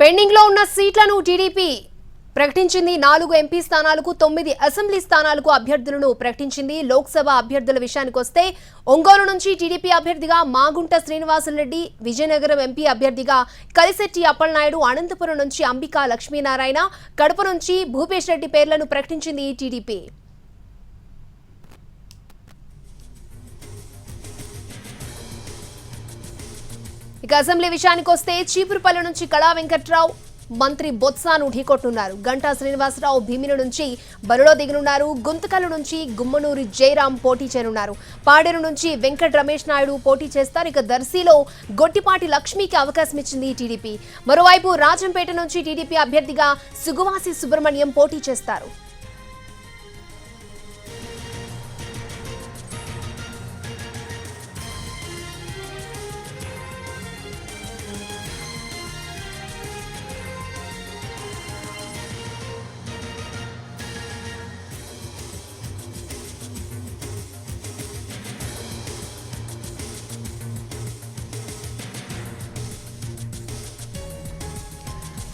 Pending లో ఉన్న సీట్లను టీడీపీ ప్రకటించింది. 4 ఎంపీ స్థానాలకు 9 అసెంబ్లీ స్థానాలకు అభ్యర్థులను ప్రకటించింది. లోక్సభ అభ్యర్థుల విషయానికి వస్తే ఒంగోలు నుంచి టీడీపీ అభ్యర్థిగా మాగుంట శ్రీనివాసులరెడ్డి, విజయనగరం ఎంపీ అభ్యర్థిగా కలిశెట్టి అప్పలనాయుడు, అనంతపురం నుంచి అంబికా లక్ష్మీనారాయణ, కడప నుంచి భూపేష్ రెడ్డి పేర్లను ప్రకటించింది టీడీపీ. ఇక అసెంబ్లీ విషయానికి వస్తే చీపురుపల్లి నుంచి కళా వెంకట్రావు మంత్రి బొత్సాను ఢీకొట్టున్నారు. గంటా శ్రీనివాసరావు భీమిని నుంచి బరిలో దిగనున్నారు. గుంతకల్ నుంచి గుమ్మనూరి జయరాం పోటీ చేయనున్నారు. పాడేరు నుంచి వెంకట రమేష్ నాయుడు పోటీ చేస్తారు. ఇక దర్శిలో గొట్టిపాటి లక్ష్మికి అవకాశం ఇచ్చింది టీడీపీ. మరోవైపు రాజంపేట నుంచి టీడీపీ అభ్యర్థిగా సుగువాసి సుబ్రహ్మణ్యం పోటీ చేస్తారు.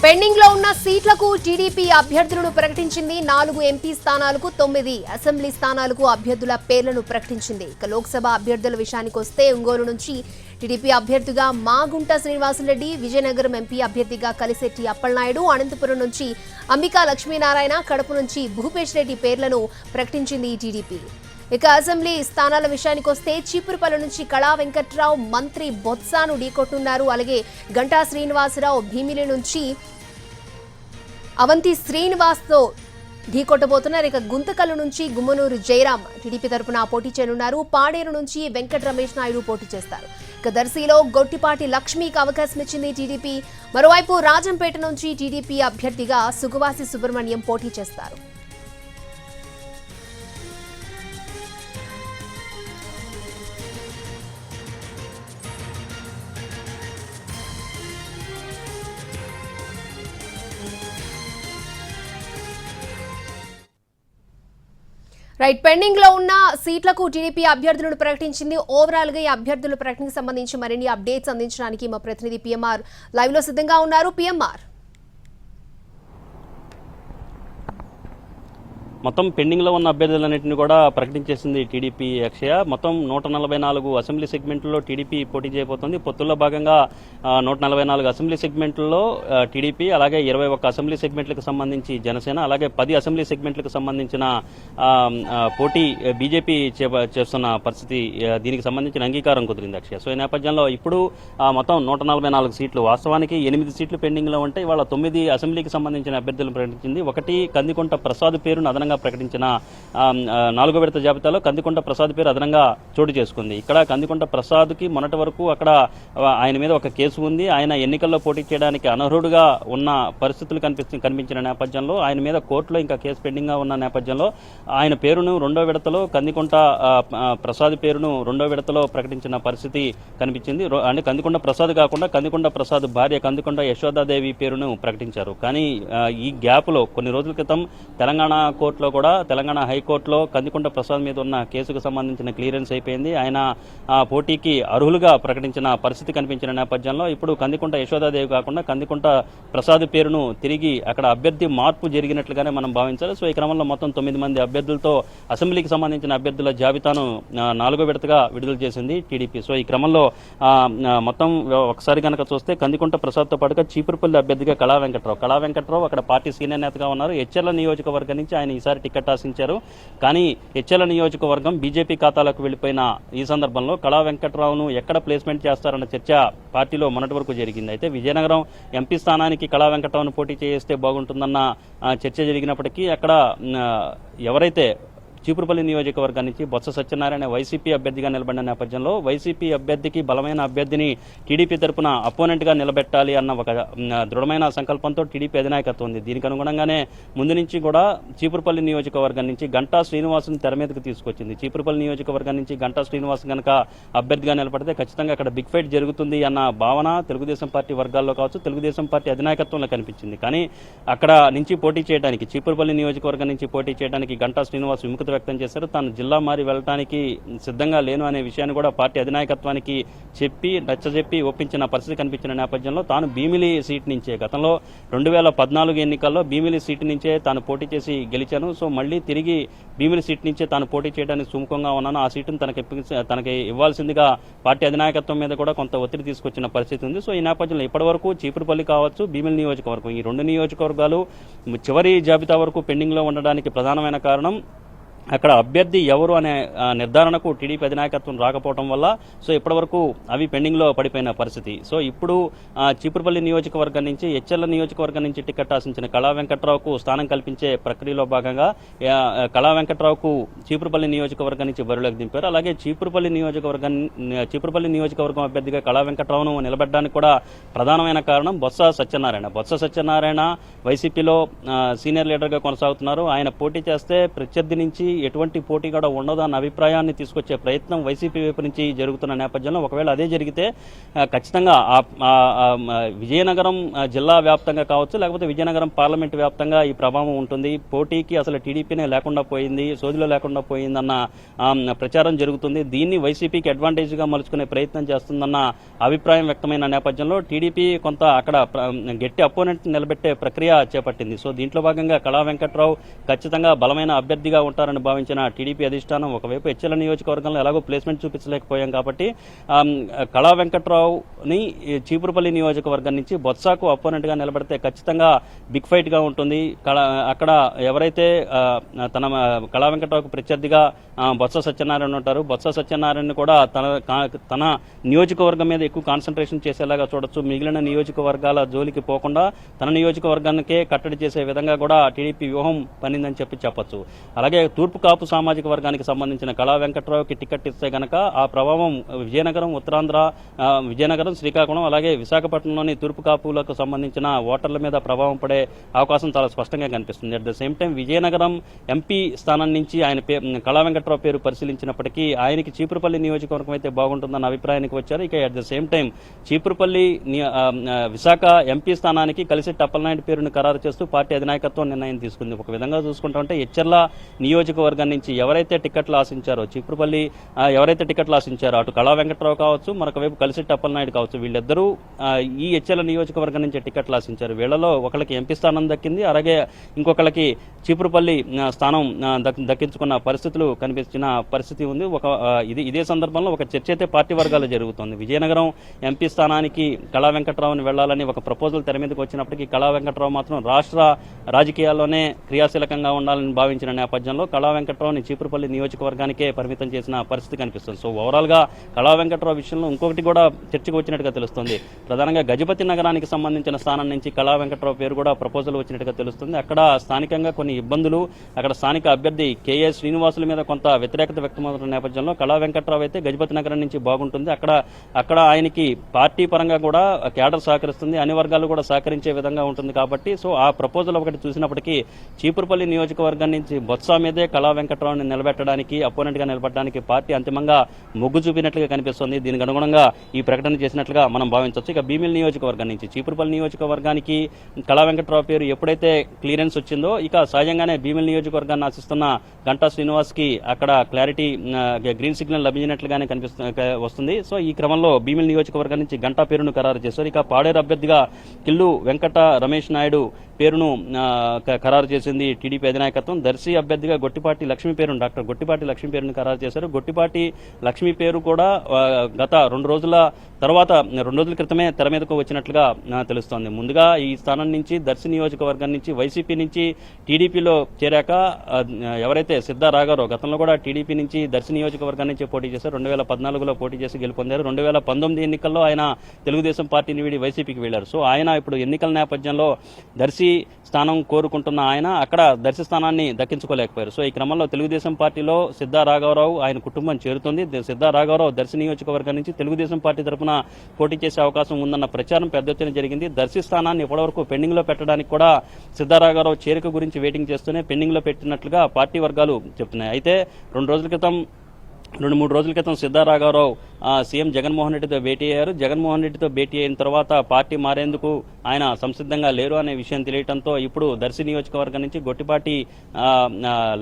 పెండింగ్ లో ఉన్న సీట్లకు టీడీపీ అభ్యర్థులను ప్రకటించింది. 4 ఎంపీ స్థానాలకు 9 అసెంబ్లీ స్థానాలకు అభ్యర్థుల పేర్లను ప్రకటించింది. ఇక లోక్సభ అభ్యర్థుల విషయానికి వస్తే ఒంగోలు నుంచి టీడీపీ అభ్యర్థిగా మాగుంట శ్రీనివాసులరెడ్డి, విజయనగరం ఎంపీ అభ్యర్థిగా కలిశెట్టి అప్పలనాయుడు, అనంతపురం నుంచి అంబికా లక్ష్మీనారాయణ, కడప నుంచి భూపేష్ రెడ్డి పేర్లను ప్రకటించింది టీడీపీ. ఇక అసెంబ్లీ స్థానాల విషయానికి వస్తే చీపురుపల్లి నుంచి కళా వెంకట్రావు మంత్రి బొత్సాను ఢీకొట్టున్నారు. అలాగే గంటా శ్రీనివాసరావు భీమిలి నుంచి అవంతి శ్రీనివాస్తో ఢీకొట్టబోతున్నారు. ఇక గుంతకల్లు నుంచి గుమ్మనూరు జయరాం టీడీపీ తరపున పోటీ చేయనున్నారు. పాడేరు నుంచి వెంకట రమేష్ నాయుడు పోటీ చేస్తారు. ఇక దర్శిలో గొట్టిపాటి లక్ష్మికి అవకాశం ఇచ్చింది టీడీపీ. మరోవైపు రాజంపేట నుంచి టీడీపీ అభ్యర్థిగా సుగువాసి సుబ్రహ్మణ్యం పోటీ చేస్తారు. రైట్, పెండింగ్ లో ఉన్న సీట్లకు టీడీపీ అభ్యర్థులను ప్రకటించింది. ఓవరాల్ గా ఈ అభ్యర్థుల ప్రకటనకు సంబంధించి మరిన్ని అప్డేట్స్ అందించడానికి మా ప్రతినిధి పిఎంఆర్ లైవ్ లో సిద్ధంగా ఉన్నారు. పిఎంఆర్, మొత్తం పెండింగ్లో ఉన్న అభ్యర్థులన్నింటినీ కూడా ప్రకటించేసింది టీడీపీ. అక్షయ, మొత్తం 144 అసెంబ్లీ సెగ్మెంట్లలో టీడీపీ పోటీ చేయబోతోంది. పొత్తుల్లో భాగంగా 144 అసెంబ్లీ సెగ్మెంట్లలో టీడీపీ, అలాగే 21 అసెంబ్లీ సెగ్మెంట్లకు సంబంధించి జనసేన, అలాగే 10 అసెంబ్లీ సెగ్మెంట్లకు సంబంధించిన పోటీ బీజేపీ చేస్తున్న పరిస్థితి, దీనికి సంబంధించిన అంగీకారం కుదిరింది అక్షయ. సో ఈ నేపథ్యంలో ఇప్పుడు మొత్తం 144 సీట్లు, వాస్తవానికి 8 సీట్లు పెండింగ్లో ఉంటే ఇవాళ 9 అసెంబ్లీకి సంబంధించిన అభ్యర్థులను ప్రకటించింది. ఒకటి కందికొంట ప్రసాద్ పేరును అదనంగా ప్రకటించిన 4వ విడత జాబితాలో కందికొంట ప్రసాద్ పేరు అదనంగా చోటు చేసుకుంది. ఇక్కడ కందికొంట ప్రసాద్ కి మొన్నటి వరకు అక్కడ ఆయన మీద ఒక కేసు ఉంది. ఆయన ఎన్నికల్లో పోటీ చేయడానికి అనర్హుడుగా ఉన్న పరిస్థితులు కనిపించిన నేపథ్యంలో ఆయన మీద కోర్టులో ఇంకా కేసు పెండింగ్ గా ఉన్న నేపథ్యంలో ఆయన పేరును 2వ విడతలో కందికొంట ప్రసాద్ పేరును 2వ విడతలో ప్రకటించిన పరిస్థితి కనిపించింది. అంటే కందికొండ ప్రసాద్ కాకుండా కందికొండ ప్రసాద్ భార్య కందికొండ యశోదాదేవి పేరును ప్రకటించారు. కానీ ఈ గ్యాప్ లో కొన్ని రోజుల క్రితం తెలంగాణ కోర్టులో కూడా, తెలంగాణ హైకోర్టులో కందికొండ ప్రసాద్ మీద ఉన్న కేసుకు సంబంధించిన క్లియరెన్స్ అయిపోయింది. ఆయన పోటీకి అర్హులుగా ప్రకటించిన పరిస్థితి కనిపించిన నేపథ్యంలో ఇప్పుడు కందికొంట యశోదాదేవి కాకుండా కందికొంట ప్రసాద్ పేరును తిరిగి అక్కడ అభ్యర్థి మార్పు జరిగినట్లుగానే మనం భావించాలి. సో ఈ క్రమంలో మొత్తం 9 మంది అభ్యర్థులతో అసెంబ్లీకి సంబంధించిన అభ్యర్థుల జాబితాను 4వ విడతగా విడుదల చేసింది టీడీపీ. సో ఈ క్రమంలో మొత్తం ఒకసారి కనుక చూస్తే కందికొంట ప్రసాద్తో పాటుగా చీపురుపల్లి అభ్యర్థిగా కళా వెంకట్రావు అక్కడ పార్టీ సీనియర్ నేతగా ఉన్నారు. హెచ్ఎల్ నియోజకవర్గం నుంచి ఆయన ఈసారి టికెట్ ఆశించారు. కానీ హెచ్ఎల్ నియోజకవర్గం బీజేపీ ఖాతాలకు వెళ్లిపోయిన ఈ సందర్భంలో కళా వెంకట్రావును ఎక్కడ ప్లేస్మెంట్ చేస్తారన్న చర్చ పార్టీలో మొన్నటి వరకు జరిగింది. అయితే విజయనగరం ఎంపీ స్థానానికి కళా వెంకట్రావును పోటీ చేస్తే బాగుంటుందన్న చర్చ జరిగినప్పటికీ అక్కడ ఎవరైతే చీపురుపల్లి నియోజకవర్గం నుంచి బొత్స సత్యనారాయణ వైసీపీ అభ్యర్థిగా నిలబడిన నేపథ్యంలో వైసీపీ అభ్యర్థికి బలమైన అభ్యర్థిని టీడీపీ తరపున అపోనెంట్గా నిలబెట్టాలి అన్న ఒక దృఢమైన సంకల్పంతో టీడీపీ అధినాయకత్వం ఉంది. దీనికి అనుగుణంగానే ముందు నుంచి కూడా చీపురుపల్లి నియోజకవర్గం నుంచి గంటా శ్రీనివాసుని తెర మీదకు తీసుకొచ్చింది. చీపురుపల్లి నియోజకవర్గం నుంచి గంటా శ్రీనివాస్ కనుక అభ్యర్థిగా నిలబడితే ఖచ్చితంగా అక్కడ బిగ్ ఫైట్ జరుగుతుంది అన్న భావన తెలుగుదేశం పార్టీ వర్గాల్లో కావచ్చు, తెలుగుదేశం పార్టీ అధినాయకత్వంలో కనిపించింది. కానీ అక్కడ నుంచి పోటీ చేయడానికి, చీపురుపల్లి నియోజకవర్గం నుంచి పోటీ చేయడానికి గంటా శ్రీనివాస్ విముఖత వ్యక్తం చేశారు. తాను జిల్లా మారి వెళ్ళడానికి సిద్ధంగా లేను అనే విషయాన్ని కూడా పార్టీ అధినాయకత్వానికి చెప్పి నచ్చజెప్పి ఒప్పించిన పరిస్థితి కనిపించిన నేపథ్యంలో తాను భీమిలి సీట్ నుంచే గతంలో 2014 ఎన్నికల్లో భీమిలి సీటు నుంచే తాను పోటీ చేసి గెలిచాను. సో మళ్ళీ తిరిగి భీమిలి సీట్ నుంచే తాను పోటీ చేయడానికి సుముఖంగా ఉన్నాను. ఆ సీటును తనకి ఇవ్వాల్సిందిగా పార్టీ అధినాయకత్వం మీద కూడా కొంత ఒత్తిడి తీసుకొచ్చిన పరిస్థితి ఉంది. సో ఈ నేపథ్యంలో ఇప్పటివరకు చీపురుపల్లి కావచ్చు, భీమిలి నియోజకవర్గం, ఈ రెండు నియోజకవర్గాలు చివరి జాబితా వరకు పెండింగ్లో ఉండడానికి ప్రధానమైన కారణం అక్కడ అభ్యర్థి ఎవరు అనే నిర్ధారణకు టీడీపీ అధినాయకత్వం రాకపోవడం వల్ల సో ఇప్పటివరకు అవి పెండింగ్లో పడిపోయిన పరిస్థితి. సో ఇప్పుడు చీపురుపల్లి నియోజకవర్గం నుంచి ఎచ్చెర్ల నియోజకవర్గం నుంచి టికెట్ ఆశించిన కళా వెంకట్రావుకు స్థానం కల్పించే ప్రక్రియలో భాగంగా కళా వెంకట్రావుకు చీపురుపల్లి నియోజకవర్గం నుంచి బరిలోకి దింపారు. అలాగే చీపురుపల్లి నియోజకవర్గం అభ్యర్థిగా కళా వెంకట్రావును నిలబెట్టడానికి కూడా ప్రధానమైన కారణం బొత్స సత్యనారాయణ వైసీపీలో సీనియర్ లీడర్గా కొనసాగుతున్నారు. ఆయన పోటీ చేస్తే ప్రత్యర్థి నుంచి ఎటువంటి పోటీ కూడా ఉండదు అన్న అభిప్రాయాన్ని తీసుకొచ్చే ప్రయత్నం వైసీపీ వైపు నుంచి జరుగుతున్న నేపథ్యంలో ఒకవేళ అదే జరిగితే ఖచ్చితంగా విజయనగరం జిల్లా వ్యాప్తంగా కావచ్చు, లేకపోతే విజయనగరం పార్లమెంటు వ్యాప్తంగా ఈ ప్రభావం ఉంటుంది. పోటీకి అసలు టీడీపీనే లేకుండా పోయింది, సోదిలో లేకుండా పోయిందన్న ప్రచారం జరుగుతుంది. దీన్ని వైసీపీకి అడ్వాంటేజ్గా మలుచుకునే ప్రయత్నం చేస్తుందన్న అభిప్రాయం వ్యక్తమైన నేపథ్యంలో టీడీపీ కొంత అక్కడ గట్టి అపోనెంట్ నిలబెట్టే ప్రక్రియ చేపట్టింది. సో దీంట్లో భాగంగా కళా వెంకట్రావు ఖచ్చితంగా బలమైన అభ్యర్థిగా ఉంటారని భావించిన టీడీపీ అధిష్టానం ఒకవైపు ఎచ్చెల నియోజకవర్గంలో ఎలాగో ప్లేస్మెంట్ చూపించలేకపోయాం కాబట్టి కళా వెంకట్రావుని చీపురుపల్లి నియోజకవర్గం నుంచి బొత్సాకు అపోనెంట్ గా నిలబడితే ఖచ్చితంగా బిగ్ ఫైట్ గా ఉంటుంది. అక్కడ ఎవరైతే కళా వెంకట్రావుకు ప్రత్యర్థిగా బొత్స సత్యనారాయణ ఉంటారు, బొత్స సత్యనారాయణ కూడా తన నియోజకవర్గం మీద ఎక్కువ కాన్సన్ట్రేషన్ చేసేలాగా చూడొచ్చు. మిగిలిన నియోజకవర్గాల జోలికి పోకుండా తన నియోజకవర్గానికే కట్టడి చేసే విధంగా కూడా టీడీపీ వ్యూహం పనిందని చెప్పొచ్చు. అలాగే తూర్పు కాపు సామాజిక వర్గానికి సంబంధించిన కళా వెంకట్రావుకి టికెట్ ఇస్తే గనక ఆ ప్రభావం విజయనగరం, ఉత్తరాంధ్ర, విజయనగరం, శ్రీకాకుళం, అలాగే విశాఖపట్నంలోని తూర్పు కాపులకు సంబంధించిన ఓటర్ల మీద ప్రభావం పడే అవకాశం చాలా స్పష్టంగా కనిపిస్తుంది. At the same time Vizianagaram MP స్థానం నుంచి ఆయన కళా వెంకట్రావు పేరు పరిశీలించినప్పటికీ ఆయనకి చీపురుపల్లి నియోజకవర్గం అయితే బాగుంటుందన్న అభిప్రాయానికి వచ్చారు. ఇక at the same time Cheepurupalli Visakha MP స్థానానికి కలిసిట్టి అప్పలనాయుడు పేరును ఖరారు చేస్తూ పార్టీ అధినాయకత్వం నిర్ణయం తీసుకుంది. ఒక విధంగా చూసుకుంటామంటే ఎచ్చెర్ల నియోజకవర్గం నుంచి ఎవరైతే టికెట్లు ఆశించారో, చీపురుపల్లి ఎవరైతే టికెట్లు ఆశించారో అటు కళా వెంకట్రావు కావచ్చు, మరొక వైపు కలిసిట్టి అప్పలనాయుడు కావచ్చు, వీళ్ళిద్దరూ ఈ ఎచ్చెర్ల నియోజకవర్గం నుంచి టికెట్లు ఆశించారు. వీళ్లలో ఒకరికి ఎంపీ స్థానం దక్కింది, అలాగే ఇంకొకరికి చీపురుపల్లి స్థానం దక్కించుకున్న పరిస్థితులు కనిపించిన పరిస్థితి ఉంది. ఇదే సందర్భంలో ఒక చర్చ అయితే పార్టీ వర్గాల్లో జరుగుతోంది. విజయనగరం ఎంపీ స్థానానికి కళా వెంకట్రావుని వెళ్లాలని ఒక ప్రపోజల్ తెర మీదకి వచ్చినప్పటికీ కళా వెంకట్రావు మాత్రం రాష్ట్ర రాజకీయాల్లోనే క్రియాశీలకంగా ఉండాలని భావించిన నేపథ్యంలో కళా వెంకట్రావుని చీపురుపల్లి నియోజకవర్గానికే పరిమితం చేసిన పరిస్థితి కనిపిస్తుంది. సో ఓవరాల్ గా కళా వెంకట్రావు విషయంలో ఇంకొకటి కూడా చర్చకు వచ్చినట్టుగా తెలుస్తుంది. ప్రధానంగా గజపతి నగరానికి సంబంధించిన స్థానం నుంచి కళా వెంకట్రావు పేరు కూడా ప్రపోజల్ వచ్చినట్టుగా తెలుస్తుంది. అక్కడ స్థానికంగా కొన్ని ఇబ్బందులు, అక్కడ స్థానిక అభ్యర్థి కేఏ శ్రీనివాసుల మీద కొంత వ్యతిరేకత వ్యక్తమవుతున్న నేపథ్యంలో కళా వెంకట్రావు అయితే గజపతి నగరం నుంచి బాగుంటుంది. అక్కడ ఆయనకి పార్టీ పరంగా కూడా క్యాడర్ సహకరిస్తుంది, అన్ని వర్గాలు కూడా సహకరించే విధంగా ఉంటుంది కాబట్టి సో ఆ ప్రపోజల్ ఒకటి చూసినప్పటికీ చీపురుపల్లి నియోజకవర్గం నుంచి బొత్స మీదే కళా వెంకట్రావుని నిలబెట్టడానికి, అపోనెంట్ గా నిలబెట్టడానికి పార్టీ అంతిమంగా మొగ్గు చూపినట్లుగా కనిపిస్తుంది. దీనికి అనుగుణంగా ఈ ప్రకటన చేసినట్లుగా మనం భావించవచ్చు. ఇక భీమిలి నియోజకవర్గం నుంచి చీపురుపల్లి నియోజకవర్గానికి కళా వెంకట్రావు పేరు ఎప్పుడైతే క్లియరెన్స్ వచ్చిందో ఇక సహజంగానే భీమిలి నియోజకవర్గాన్ని ఆశిస్తున్న గంటా శ్రీనివాస్ కి అక్కడ క్లారిటీ గ్రీన్ సిగ్నల్ లభించినట్లుగానే వస్తుంది. సో ఈ క్రమంలో భీమిలి నియోజకవర్గం నుంచి గంటా పేరును ఖరారు చేశారు. ఇక పాడేరు అభ్యర్థిగా కిల్లు వెంకట రమేష్ నాయుడు పేరును ఖరారు చేసింది టీడీపీ అధినాయకత్వం. దర్శి అభ్యర్థిగా గొట్టిపాటి లక్ష్మి పేరును డాక్టర్ గొట్టిపాటి లక్ష్మి పేరును ఖరారు చేశారు. గొట్టిపాటి లక్ష్మి పేరు కూడా గత 2 రోజుల క్రితమే తెర మీదకు వచ్చినట్లుగా తెలుస్తోంది. ముందుగా ఈ స్థానం నుంచి దర్శి నియోజకవర్గం నుంచి వైసీపీ నుంచి టీడీపీలో చేరాక ఎవరైతే సిద్ధా రాగారో గతంలో కూడా టీడీపీ నుంచి దర్శి నియోజకవర్గం నుంచి పోటీ చేశారు. 2014లో పోటీ చేసి గెలుపొందారు. 2019 ఎన్నికల్లో ఆయన తెలుగుదేశం పార్టీని వీడి వైసీపీకి వెళ్లారు. సో ఆయన ఇప్పుడు ఎన్నికల నేపథ్యంలో దర్శి స్థానం కోరుకుంటున్న ఆయన అక్కడ దర్శి స్థానాన్ని దక్కించుకోలేకపోయారు. సో ఈ క్రమంలో తెలుగుదేశం పార్టీలో సిద్ధా రాఘవరావు ఆయన కుటుంబం చేరుతుంది. సిద్ధా రాఘవరావు దర్శి నియోజకవర్గం నుంచి తెలుగుదేశం పార్టీ తరఫున పోటీ చేసే అవకాశం ఉందన్న ప్రచారం పెద్ద ఎత్తున జరిగింది. దర్శి స్థానాన్ని ఇప్పటివరకు పెండింగ్ లో పెట్టడానికి కూడా సిద్ధా రాఘవరావు చేరిక గురించి వెయిటింగ్ చేస్తూనే పెండింగ్ లో పెట్టినట్లుగా పార్టీ వర్గాలు చెప్తున్నాయి. అయితే 2-3 రోజుల క్రితం సిద్ధా రాఘవరావు సీఎం జగన్మోహన్ రెడ్డితో భేటీ అయ్యారు. జగన్మోహన్ రెడ్డితో భేటీ అయిన తర్వాత పార్టీ మారేందుకు ఆయన సంసిద్ధంగా లేరు అనే విషయం తెలియడంతో ఇప్పుడు దర్శి నియోజకవర్గం నుంచి గొట్టిపాటి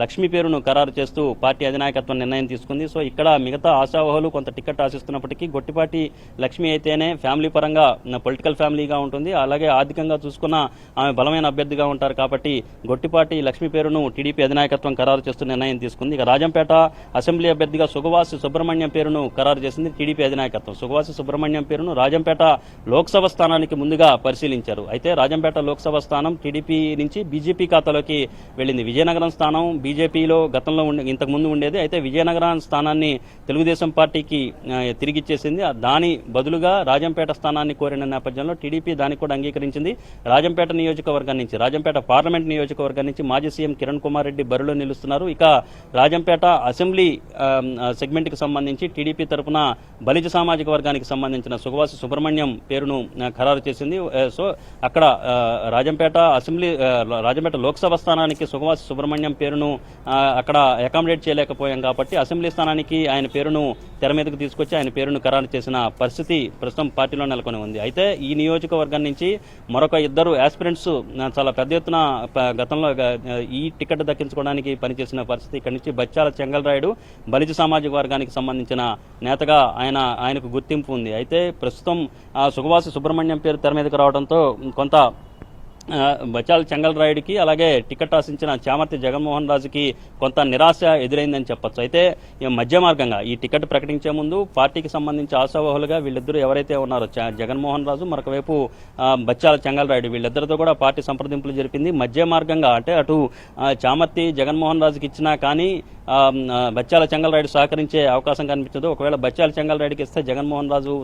లక్ష్మి పేరును ఖరారు చేస్తూ పార్టీ అధినాయకత్వం నిర్ణయం తీసుకుంది. సో ఇక్కడ మిగతా ఆశావహులు కొంత టికెట్ ఆశిస్తున్నప్పటికీ గొట్టిపాటి లక్ష్మి అయితేనే ఫ్యామిలీ పరంగా పొలిటికల్ ఫ్యామిలీగా ఉంటుంది, అలాగే ఆర్థికంగా చూసుకున్న ఆమె బలమైన అభ్యర్థిగా ఉంటారు కాబట్టి గొట్టిపాటి లక్ష్మి పేరును టీడీపీ అధినాయకత్వం ఖరారు చేస్తూ నిర్ణయం తీసుకుంది. ఇక రాజంపేట అసెంబ్లీ అభ్యర్థిగా సుగవాసి సుబ్రహ్మణ్యం పేరును ఖరారు చేసింది టీడీపీ అధినాయకత్వం. సుగవాసి సుబ్రహ్మణ్యం పేరును రాజంపేట లోక్సభ స్థానానికి ముందుగా పరిశీలించారు. అయితే రాజంపేట లోక్సభ స్థానం టీడీపీ నుంచి బీజేపీ ఖాతాలోకి వెళ్ళింది. విజయనగరం స్థానం బీజేపీలో గతంలో ఇంతకు ముందు ఉండేది. అయితే విజయనగరం స్థానాన్ని తెలుగుదేశం పార్టీకి తిరిగిచ్చేసింది. దాని బదులుగా రాజంపేట స్థానాన్ని కోరిన నేపథ్యంలో టీడీపీ దానికి కూడా అంగీకరించింది. రాజంపేట నియోజకవర్గం నుంచి, రాజంపేట పార్లమెంట్ నియోజకవర్గం నుంచి మాజీ సీఎం కిరణ్ కుమార్ రెడ్డి బరిలో నిలుస్తున్నారు. ఇక రాజంపేట అసెంబ్లీ సెగ్మెంట్ కి సంబంధించి టీడీపీ తరఫున బలిజ సామాజిక వర్గానికి సంబంధించిన సుగవాసి సుబ్రహ్మణ్యం పేరును ఖరారు చేసింది. సో అక్కడ రాజంపేట లోక్సభ స్థానానికి సుగవాసి సుబ్రహ్మణ్యం పేరును అక్కడ అకామిడేట్ చేయలేకపోయాం కాబట్టి అసెంబ్లీ స్థానానికి ఆయన పేరును తెర మీదకు తీసుకొచ్చి ఆయన పేరును ఖరారు చేసిన పరిస్థితి ప్రస్తుతం పార్టీలో నెలకొని ఉంది. అయితే ఈ నియోజకవర్గం నుంచి మరొక ఇద్దరు ఆస్పిరెంట్స్ చాలా పెద్ద ఎత్తున గతంలో ఈ టికెట్ దక్కించుకోవడానికి పనిచేసిన పరిస్థితి. ఇక్కడి నుంచి బచ్చాల చెంగల్రాయుడు బలిజ సామాజిక వర్గానికి సంబంధించిన నేతగా ఆయనకు గుర్తింపు ఉంది. అయితే ప్రస్తుతం సుగవాసి సుబ్రహ్మణ్యం పేరు తెర మీదకు రావడంతో కొంత బచ్చాల చెంగల్రాయుడికి అలాగే టికెట్ ఆశించిన చామర్తి జగన్మోహన్ రాజుకి కొంత నిరాశ ఎదురైందని చెప్పొచ్చు. అయితే మధ్య మార్గంగా ఈ టికెట్ ప్రకటించే ముందు పార్టీకి సంబంధించి ఆశావహులుగా వీళ్ళిద్దరూ ఎవరైతే ఉన్నారో జగన్మోహన్ రాజు, మరొకవైపు బచ్చాల చెంగల్రాయుడు, వీళ్ళిద్దరితో కూడా పార్టీ సంప్రదింపులు జరిపింది. మధ్య మార్గంగా అంటే అటు చామర్తి జగన్మోహన్ రాజుకి ఇచ్చినా కానీ బచ్చాల చెంగల్రాయుడు సహకరించే అవకాశం కనిపించదు. ఒకవేళ బచ్చాల చెంగల్రాయుడికి ఇస్తే జగన్మోహన్ రాజు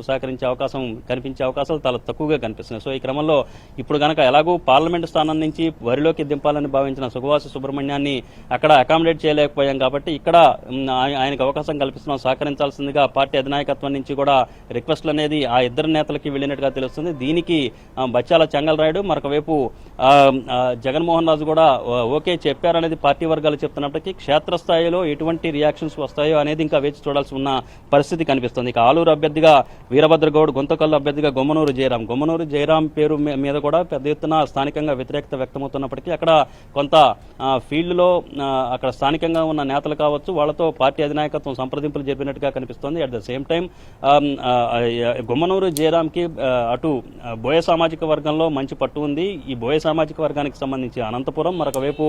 కనిపించే అవకాశాలు చాలా తక్కువగా కనిపిస్తున్నాయి. సో ఈ క్రమంలో ఇప్పుడు గనక ఎలాగూ పార్లమెంటు స్థానం నుంచి వరిలోకి దింపాలని భావించిన సుగవాసి సుబ్రహ్మణ్యాన్ని అక్కడ అకామిడేట్ చేయలేకపోయాం కాబట్టి ఇక్కడ ఆయనకు అవకాశం కల్పిస్తున్నాం, సహకరించాల్సిందిగా పార్టీ అధినాయకత్వం నుంచి కూడా రిక్వెస్ట్లు అనేది ఆ ఇద్దరు నేతలకి వెళ్ళినట్టుగా తెలుస్తుంది. దీనికి బచ్చాల చెంగల్రాయుడు, మరొకవైపు జగన్మోహన్ రాజు కూడా ఓకే చెప్పారనేది పార్టీ వర్గాలు చెప్తున్నప్పటికీ క్షేత్రస్థాయిలో ఎటువంటి రియాక్షన్స్ వస్తాయో అనేది ఇంకా వేచి చూడాల్సి ఉన్న పరిస్థితి కనిపిస్తుంది. ఇక ఆలూరు అభ్యర్థిగా వీరభద్రగౌడ్, గుంతకల్లు అభ్యర్థిగా గుమ్మనూరు జయరాం పేరు మీద కూడా పెద్ద ఎత్తున స్థానికంగా వ్యతిరేకత వ్యక్తమవుతున్నప్పటికీ అక్కడ కొంత ఫీల్డ్లో అక్కడ స్థానికంగా ఉన్న నేతలు కావచ్చు వాళ్ళతో పార్టీ అధినాయకత్వం సంప్రదింపులు జరిపినట్టుగా కనిపిస్తోంది. At the same time Gummanur జయరాంకి అటు బోయ సామాజిక వర్గంలో మంచి పట్టు ఉంది. ఈ బోయ సామాజిక వర్గానికి సంబంధించి అనంతపురం, మరొకవైపు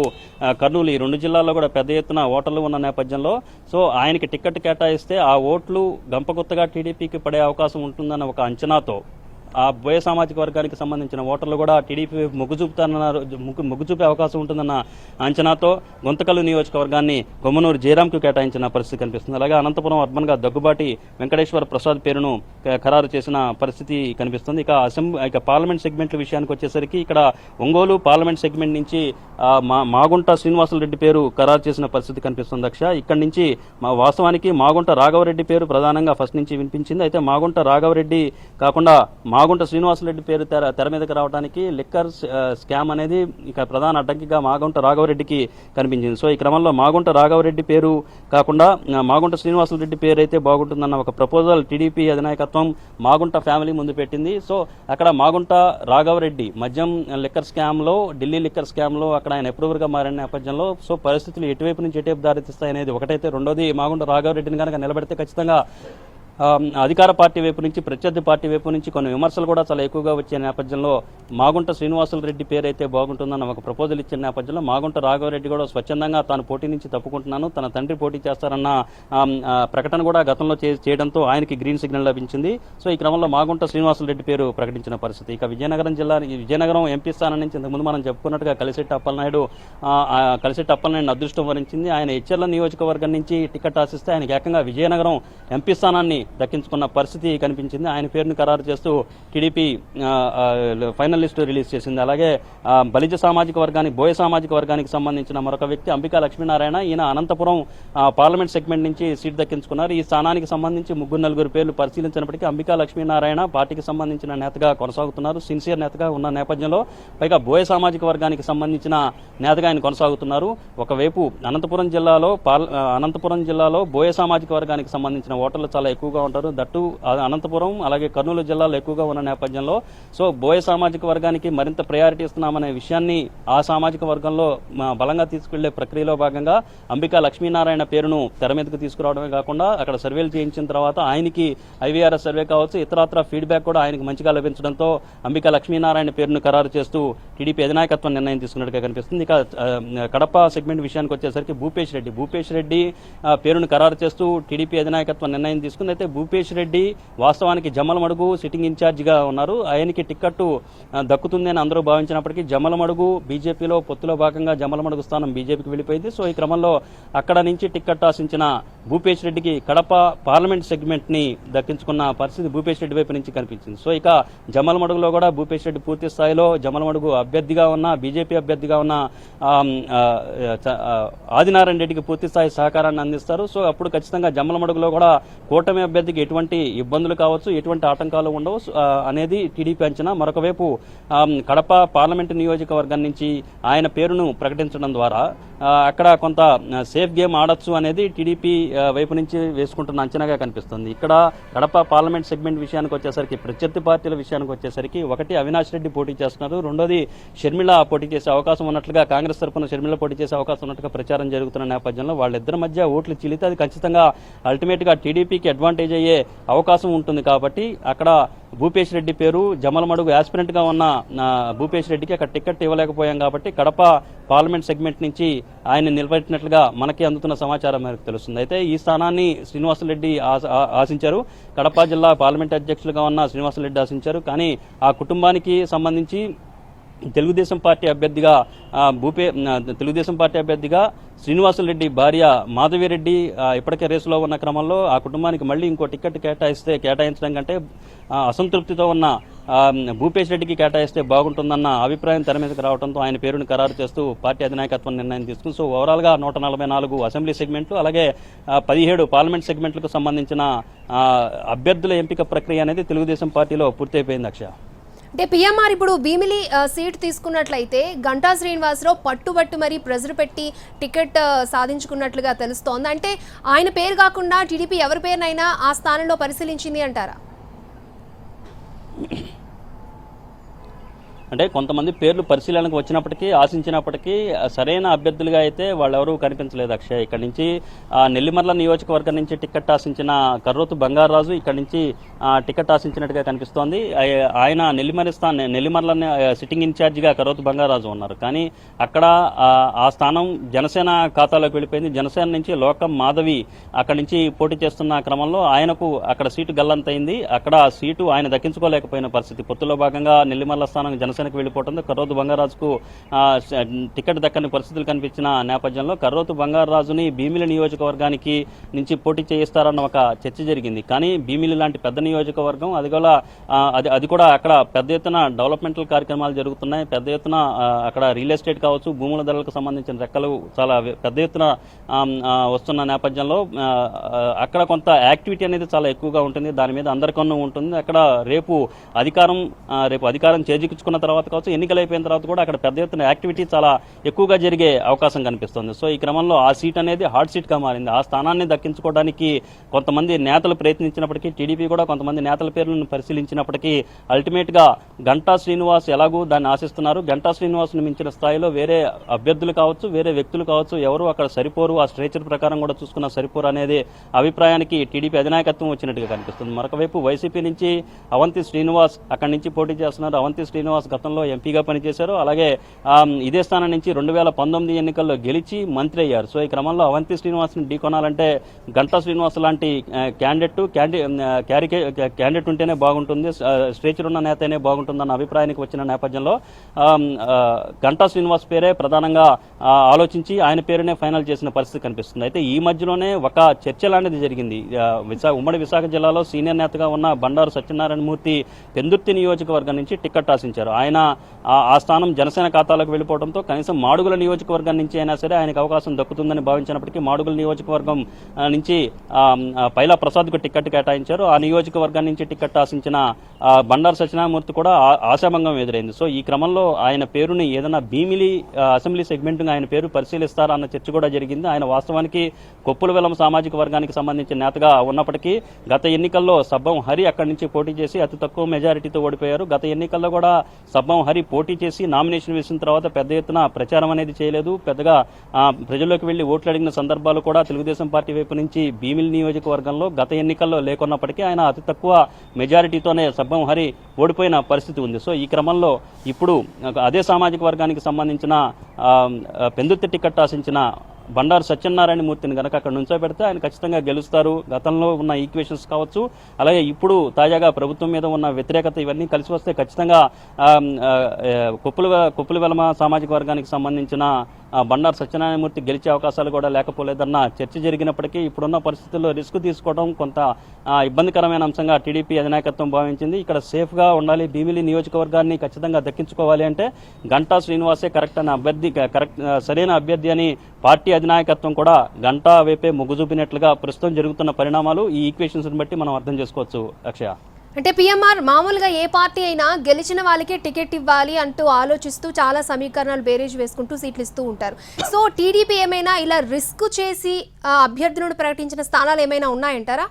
కర్నూలు, ఈ రెండు జిల్లాల్లో కూడా పెద్ద ఎత్తున ఓటర్లు ఉన్న నేపథ్యంలో సో ఆయనకి టికెట్ కేటాయిస్తే ఆ ఓట్లు గంపగుత్తగా టీడీపీకి పడే అవకాశం ఉంటుందన్న ఒక అంచనాతో ఆ బోయ సామాజిక వర్గానికి సంబంధించిన ఓటర్లు కూడా టీడీపీ మొగ్గు చూపే అవకాశం ఉంటుందన్న అంచనాతో గుంతకల్లు నియోజకవర్గాన్ని గుమ్మనూరు జయరాంకు కేటాయించిన పరిస్థితి కనిపిస్తుంది. అలాగే అనంతపురం అర్బన్గా దగ్గుబాటి వెంకటేశ్వర ప్రసాద్ పేరును ఖరారు చేసిన పరిస్థితి కనిపిస్తుంది. ఇక పార్లమెంట్ సెగ్మెంట్ల విషయానికి వచ్చేసరికి ఇక్కడ ఒంగోలు పార్లమెంట్ సెగ్మెంట్ నుంచి మాగుంట శ్రీనివాసులరెడ్డి పేరు ఖరారు చేసిన పరిస్థితి కనిపిస్తుంది. ఇక్కడి నుంచి వాస్తవానికి మాగుంట రాఘవరెడ్డి పేరు ప్రధానంగా ఫస్ట్ నుంచి వినిపించింది. అయితే మాగుంట రాఘవరెడ్డి కాకుండా మాగుంట శ్రీనివాసరెడ్డి పేరు తెర మీదకి రావడానికి లిక్కర్ స్కామ్ అనేది ఇక ప్రధాన అడ్డంకిగా మాగుంట రాఘవరెడ్డికి కనిపించింది. సో ఈ క్రమంలో మాగుంట రాఘవరెడ్డి పేరు కాకుండా మాగుంట శ్రీనివాసరెడ్డి పేరు అయితే బాగుంటుందన్న ఒక ప్రపోజల్ టీడీపీ అధినాయకత్వం మాగుంట ఫ్యామిలీ ముందు పెట్టింది. సో అక్కడ మాగుంట రాఘవరెడ్డి మద్యం లిక్కర్ స్కామ్లో, ఢిల్లీ లిక్కర్ స్కామ్లో అక్కడ ఆయన అప్రూవర్గా మారిన నేపథ్యంలో సో పరిస్థితులు ఎటువైపు నుంచి ఎటువైపు దారితీస్తాయి అనేది ఒకటైతే, రెండోది మాగుంట రాఘవరెడ్డిని కనుక నిలబెడితే ఖచ్చితంగా అధికార పార్టీ వైపు నుంచి, ప్రత్యర్థి పార్టీ వైపు నుంచి కొన్ని విమర్శలు కూడా చాలా ఎక్కువగా వచ్చే నేపథ్యంలో మాగుంట శ్రీనివాసులరెడ్డి పేరు అయితే బాగుంటుందన్న ఒక ప్రపోజల్ ఇచ్చిన నేపథ్యంలో మాగుంట రాఘవరెడ్డి కూడా స్వచ్ఛందంగా తాను పోటీ నుంచి తప్పుకుంటున్నాను, తన తండ్రి పోటీ చేస్తారన్న ప్రకటన కూడా గతంలో చేయడంతో ఆయనకి గ్రీన్ సిగ్నల్ లభించింది. సో ఈ క్రమంలో మాగుంట శ్రీనివాసులరెడ్డి పేరు ప్రకటించిన పరిస్థితి. ఇక విజయనగరం ఎంపీ స్థానం నుంచి ఇంతకుముందు మనం చెప్పుకున్నట్టుగా కలిశెట్టి అప్పలనాయుడు అదృష్టం వరించింది. ఆయన హెచ్చర్ల నియోజకవర్గం నుంచి టికెట్ ఆశిస్తే ఆయనకి ఏకంగా విజయనగరం ఎంపీ స్థానాన్ని దక్కించుకున్న పరిస్థితి కనిపించింది. ఆయన పేరును ఖరారు చేస్తూ టీడీపీ ఫైనల్ లిస్టు రిలీజ్ చేసింది. అలాగే బలిజ సామాజిక వర్గానికి, బోయ సామాజిక వర్గానికి సంబంధించిన మరొక వ్యక్తి అంబికా లక్ష్మీనారాయణ, ఈయన అనంతపురం పార్లమెంట్ సెగ్మెంట్ నుంచి సీట్ దక్కించుకున్నారు. ఈ స్థానానికి సంబంధించి 3-4 పేర్లు పరిశీలించినప్పటికీ అంబికా లక్ష్మీనారాయణ పార్టీకి సంబంధించిన నేతగా కొనసాగుతున్నారు, సిన్సియర్ నేతగా ఉన్న నేపథ్యంలో పైగా బోయ సామాజిక వర్గానికి సంబంధించిన నేతగా ఆయన కొనసాగుతున్నారు. ఒకవైపు అనంతపురం జిల్లాలో బోయ సామాజిక వర్గానికి సంబంధించిన ఓటర్లు చాలా ఎక్కువ ఎక్కువగా ఉంటారు. దట్టు అనంతపురం అలాగే కర్నూలు జిల్లాలో ఎక్కువగా ఉన్న నేపథ్యంలో సో బోయ సామాజిక వర్గానికి మరింత ప్రయారిటీ ఇస్తున్నామనే విషయాన్ని ఆ సామాజిక వర్గంలో బలంగా తీసుకెళ్లే ప్రక్రియలో భాగంగా అంబికా లక్ష్మీనారాయణ పేరును తెర మీదకు తీసుకురావడమే కాకుండా అక్కడ సర్వేలు చేయించిన తర్వాత ఆయనకి ఐవీఆర్ఎస్ సర్వే కావచ్చు ఇతరత్ర ఫీడ్బ్యాక్ కూడా ఆయనకు మంచిగా లభించడంతో అంబికా లక్ష్మీనారాయణ పేరును ఖరారు చేస్తూ టీడీపీ అధినాయకత్వం నిర్ణయం తీసుకున్నట్టుగా కనిపిస్తుంది. ఇక కడప సెగ్మెంట్ విషయానికి వచ్చేసరికి భూపేష్ రెడ్డి పేరును ఖరారు చేస్తూ టీడీపీ అధినాయకత్వం నిర్ణయం తీసుకుంది. అయితే భూపేష్ రెడ్డి వాస్తవానికి జమ్మలమడుగు సిట్టింగ్ ఇన్ఛార్జిగా ఉన్నారు. ఆయనకి టిక్కెట్టు దక్కుతుంది అని అందరూ భావించినప్పటికీ జమ్మలమడుగు బీజేపీలో పొత్తులో భాగంగా జమ్మలమడుగు స్థానం బీజేపీకి వెళ్ళిపోయింది. సో ఈ క్రమంలో అక్కడ నుంచి టిక్కెట్ ఆశించిన భూపేష్ రెడ్డికి కడప పార్లమెంట్ సెగ్మెంట్ ని దక్కించుకున్న పరిస్థితి భూపేష్ రెడ్డి వైపు నుంచి కనిపించింది. సో ఇక జమ్మలమడుగులో కూడా భూపేష్ రెడ్డి పూర్తి స్థాయిలో జమ్మలమడుగు అభ్యర్థిగా ఉన్న బీజేపీ అభ్యర్థిగా ఉన్న ఆదినారాయణ రెడ్డికి పూర్తి స్థాయి సహకారాన్ని అందిస్తారు. సో అప్పుడు ఖచ్చితంగా జమ్మలమడుగులో కూడా కూటమి అభ్యర్థికి ఎటువంటి ఇబ్బందులు కావచ్చు ఎటువంటి ఆటంకాలు ఉండవు అనేది టీడీపీ అంచనా. మరొక వైపు కడప పార్లమెంటు నియోజకవర్గం నుంచి ఆయన పేరును ప్రకటించడం ద్వారా అక్కడ కొంత సేఫ్ గేమ్ ఆడొచ్చు అనేది టీడీపీ వైపు నుంచి వేసుకుంటున్న అంచనాగా కనిపిస్తుంది. ఇక్కడ కడప పార్లమెంట్ సెగ్మెంట్ విషయానికి వచ్చేసరికి ప్రత్యర్థి పార్టీల విషయానికి వచ్చేసరికి ఒకటి అవినాష్ రెడ్డి పోటీ చేస్తున్నారు, రెండోది షర్మిల పోటీ చేసే అవకాశం ఉన్నట్లుగా కాంగ్రెస్ తరఫున షర్మిల పోటీ చేసే అవకాశం ఉన్నట్టుగా ప్రచారం జరుగుతున్న నేపథ్యంలో వాళ్ళిద్దరి మధ్య ఓట్లు చిలితే అది ఖచ్చితంగా అల్టిమేట్ గా టీడీపీకి అడ్వాంటేజ్ అయ్యే అవకాశం ఉంటుంది. కాబట్టి అక్కడ భూపేష్ రెడ్డి పేరు జమ్మలమడుగు యాస్పిరెంట్ గా ఉన్న భూపేష్ రెడ్డికి అక్కడ టికెట్ ఇవ్వలేకపోయాం కాబట్టి కడప పార్లమెంట్ సెగ్మెంట్ నుంచి ఆయన నిలబెట్టినట్లుగా మనకి అందుతున్న సమాచారం మేరకు తెలుస్తుంది. అయితే ఈ స్థానాన్ని శ్రీనివాసరెడ్డి ఆశించారు. కడప జిల్లా పార్లమెంట్ అధ్యక్షులుగా ఉన్న శ్రీనివాసరెడ్డి ఆశించారు. కానీ ఆ కుటుంబానికి సంబంధించి తెలుగుదేశం పార్టీ అభ్యర్థిగా శ్రీనివాసరెడ్డి భార్య మాధవిరెడ్డి ఇప్పటికే రేసులో ఉన్న క్రమంలో ఆ కుటుంబానికి మళ్ళీ ఇంకో టికెట్ కేటాయించడం కంటే అసంతృప్తితో ఉన్న భూపేష్ రెడ్డికి కేటాయిస్తే బాగుంటుందన్న అభిప్రాయం తెర మీదకి రావడంతో ఆయన పేరును ఖరారు చేస్తూ పార్టీ అధినాయకత్వం నిర్ణయం తీసుకుంది. సో ఓవరాల్ గా 144 అసెంబ్లీ సెగ్మెంట్లు అలాగే 17 పార్లమెంట్ సెగ్మెంట్లకు సంబంధించిన అభ్యర్థుల ఎంపిక ప్రక్రియ అనేది తెలుగుదేశం పార్టీలో పూర్తయిపోయింది. అక్షయ, అంటే పిఎంఆర్ ఇప్పుడు భీమిలి సీట్ తీసుకున్నట్లయితే గంటా శ్రీనివాసరావు పట్టుబట్టు మరి ప్రెజర్ పెట్టి టికెట్ సాధించుకున్నట్లుగా తెలుస్తోంది. అంటే ఆయన పేరు కాకుండా టీడీపీ ఎవరి పేరునైనా ఆ స్థానంలో పరిశీలించింది అంటారా? అంటే కొంతమంది పేర్లు పరిశీలనకు వచ్చినప్పటికీ ఆశించినప్పటికీ సరైన అభ్యర్థులుగా అయితే వాళ్ళెవరూ కనిపించలేదు. అక్షయ్, ఇక్కడ నుంచి నెల్లిమర్ల నియోజకవర్గం నుంచి టికెట్ ఆశించిన కర్రోతు బంగారాజు ఇక్కడ నుంచి టికెట్ ఆశించినట్టుగా కనిపిస్తోంది. ఆయన నెల్లిమర్ల సిట్టింగ్ ఇన్ఛార్జిగా కర్రోతు బంగారాజు ఉన్నారు. కానీ అక్కడ ఆ స్థానం జనసేన ఖాతాలోకి వెళ్ళిపోయింది. జనసేన నుంచి లోకం మాధవి అక్కడి నుంచి పోటీ చేస్తున్న క్రమంలో ఆయనకు అక్కడ సీటు గల్లంతైంది. అక్కడ సీటు ఆయన దక్కించుకోలేకపోయిన పరిస్థితి. పొత్తులో భాగంగా నెల్లిమర్ల స్థానం జనసేనకు వెళ్ళిపోవడంతో కర్రోతు బంగారాజుకు టికెట్ దక్కని పరిస్థితులు కనిపించిన నేపథ్యంలో కర్రోతు బంగారాజుని భీమిలి నియోజకవర్గానికి నుంచి పోటీ చేయిస్తారన్న ఒక చర్చ జరిగింది. కానీ భీమిలి లాంటి పెద్ద నియోజకవర్గం అది కూడా అక్కడ పెద్ద ఎత్తున డెవలప్మెంటల్ కార్యక్రమాలు జరుగుతున్నాయి. పెద్ద ఎత్తున అక్కడ రియల్ ఎస్టేట్ కావచ్చు భూముల ధరలకు సంబంధించిన రెక్కలు చాలా పెద్ద ఎత్తున వస్తున్న నేపథ్యంలో అక్కడ కొంత యాక్టివిటీ అనేది చాలా ఎక్కువగా ఉంటుంది. దాని మీద అందరికన్నా ఉంటుంది. అక్కడ రేపు అధికారం చేజిక్కించుకున్న తర్వాత కావచ్చు ఎన్నికలు అయిపోయిన తర్వాత కూడా అక్కడ పెద్ద ఎత్తున యాక్టివిటీ చాలా ఎక్కువగా జరిగే అవకాశం కనిపిస్తుంది. సో ఈ క్రమంలో ఆ సీట్ అనేది హాట్ సీట్ గా మారింది. ఆ స్థానాన్ని దక్కించుకోవడానికి కొంతమంది నేతలు ప్రయత్నించినప్పటికీ టీడీపీ కూడా కొంతమంది నేతల పేర్లను పరిశీలించినప్పటికీ అల్టిమేట్ గా గంటా శ్రీనివాస్ ఎలాగూ దాన్ని ఆశిస్తున్నారు. గంటా శ్రీనివాస్ ను మించిన స్థాయిలో వేరే అభ్యర్థులు కావచ్చు వేరే వ్యక్తులు కావచ్చు ఎవరు అక్కడ సరిపోరు. ఆ స్ట్రేచర్ ప్రకారం కూడా చూసుకున్న సరిపోరు అనేది అభిప్రాయానికి టీడీపీ అధినాయకత్వం వచ్చినట్టుగా కనిపిస్తుంది. మరొక వైపు వైసీపీ నుంచి అవంతి శ్రీనివాస్ అక్కడి నుంచి పోటీ చేస్తున్నారు. అవంతి శ్రీనివాస్ గతంలో ఎంపీగా పనిచేశారు. అలాగే ఇదే స్థానం నుంచి 2019 ఎన్నికల్లో గెలిచి మంత్రి అయ్యారు. సో ఈ క్రమంలో అవంతి శ్రీనివాస్ ని ఢీకొనాలంటే గంటా శ్రీనివాస్ లాంటి క్యాండిడేట్ ఉంటేనే బాగుంటుంది, స్ట్రేచర్ ఉన్న నేతనే బాగుంటుందన్న అభిప్రాయానికి వచ్చిన నేపథ్యంలో గంటా శ్రీనివాస్ పేరే ప్రధానంగా ఆలోచించి ఆయన పేరునే ఫైనల్ చేసిన పరిస్థితి కనిపిస్తుంది. అయితే ఈ మధ్యలోనే ఒక చర్చ లాంటిది జరిగింది. ఉమ్మడి విశాఖ జిల్లాలో సీనియర్ నేతగా ఉన్న బండారు సత్యనారాయణ మూర్తి పెందుర్తి నియోజకవర్గం నుంచి టికెట్ ఆశించారు. ఆయన ఆయన ఆ స్థానం జనసేన ఖాతాలోకి వెళ్ళిపోవడంతో కనీసం మాడుగుల నియోజకవర్గం నుంచి అయినా సరే ఆయనకు అవకాశం దక్కుతుందని భావించినప్పటికీ మాడుగుల నియోజకవర్గం నుంచి పైలా ప్రసాద్కు టికెట్ కేటాయించారు. ఆ నియోజకవర్గం నుంచి టికెట్ ఆశించిన బండారు సత్యనారాయణమూర్తి కూడా ఆశాభంగం ఎదురైంది. సో ఈ క్రమంలో ఆయన పేరుని ఏదైనా భీమిలి అసెంబ్లీ సెగ్మెంట్ ఆయన పేరు పరిశీలిస్తారా అన్న చర్చ కూడా జరిగింది. ఆయన వాస్తవానికి కొప్పుల వెలమ సామాజిక వర్గానికి సంబంధించిన నేతగా ఉన్నప్పటికీ గత ఎన్నికల్లో సబ్బం హరి అక్కడి నుంచి పోటీ చేసి అతి తక్కువ మెజారిటీతో ఓడిపోయారు. గత ఎన్నికల్లో కూడా సబ్బం హరి పోటీ చేసి నామినేషన్ వేసిన తర్వాత పెద్ద ఎత్తున ప్రచారం అనేది చేయలేదు. పెద్దగా ప్రజల్లోకి వెళ్లి ఓట్లు అడిగిన సందర్భాలు కూడా తెలుగుదేశం పార్టీ వైపు నుంచి భీమిలి నియోజకవర్గంలో గత ఎన్నికల్లో లేకున్నప్పటికీ ఆయన అతి తక్కువ మెజారిటీతోనే సబ్బం హరి ఓడిపోయిన పరిస్థితి ఉంది. సో ఈ క్రమంలో ఇప్పుడు అదే సామాజిక వర్గానికి సంబంధించిన పెందుర్తి టికెట్ ఆశించిన బండారు సత్యనారాయణమూర్తిని కనుక అక్కడ నుంచోబెడితే ఆయన ఖచ్చితంగా గెలుస్తారు. గతంలో ఉన్న ఈక్వేషన్స్ కావచ్చు, అలాగే ఇప్పుడు తాజాగా ప్రభుత్వం మీద ఉన్న వ్యతిరేకత ఇవన్నీ కలిసి వస్తే ఖచ్చితంగా కొప్పుల వెలమ సామాజిక వర్గానికి సంబంధించిన బండారు సత్యనారాయణమూర్తి గెలిచే అవకాశాలు కూడా లేకపోలేదన్న చర్చ జరిగినప్పటికీ ఇప్పుడున్న పరిస్థితుల్లో రిస్క్ తీసుకోవడం కొంత ఇబ్బందికరమైన అంశంగా టీడీపీ అధినాయకత్వం భావించింది. ఇక్కడ సేఫ్గా ఉండాలి, భీమిలి నియోజకవర్గాన్ని ఖచ్చితంగా దక్కించుకోవాలి అంటే గంటా శ్రీనివాసే కరెక్ట్ అనే అభ్యర్థి సరైన అభ్యర్థి అని పార్టీ అధినాయకత్వం కూడా గంటా వైపే మొగ్గు చూపినట్లుగా ప్రస్తుతం జరుగుతున్న పరిణామాలు ఈ ఈక్వేషన్స్ బట్టి మనం అర్థం చేసుకోవచ్చు. అక్షయ, అంటే పిఎంఆర్ మామూలుగా ఏ పార్టీ అయినా గెలిచిన వాళ్ళకే టికెట్ ఇవ్వాలి అంటూ ఆలోచిస్తూ చాలా సమీకరణాలు బేరేజ్ వేసుకుంటూ సీట్లు ఇస్తూ ఉంటారు. సో టీడీపీ ఏమైనా ఇలా రిస్క్ చేసి అభ్యర్థులను ప్రకటించిన స్థానాలు ఏమైనా ఉన్నాయంటారా?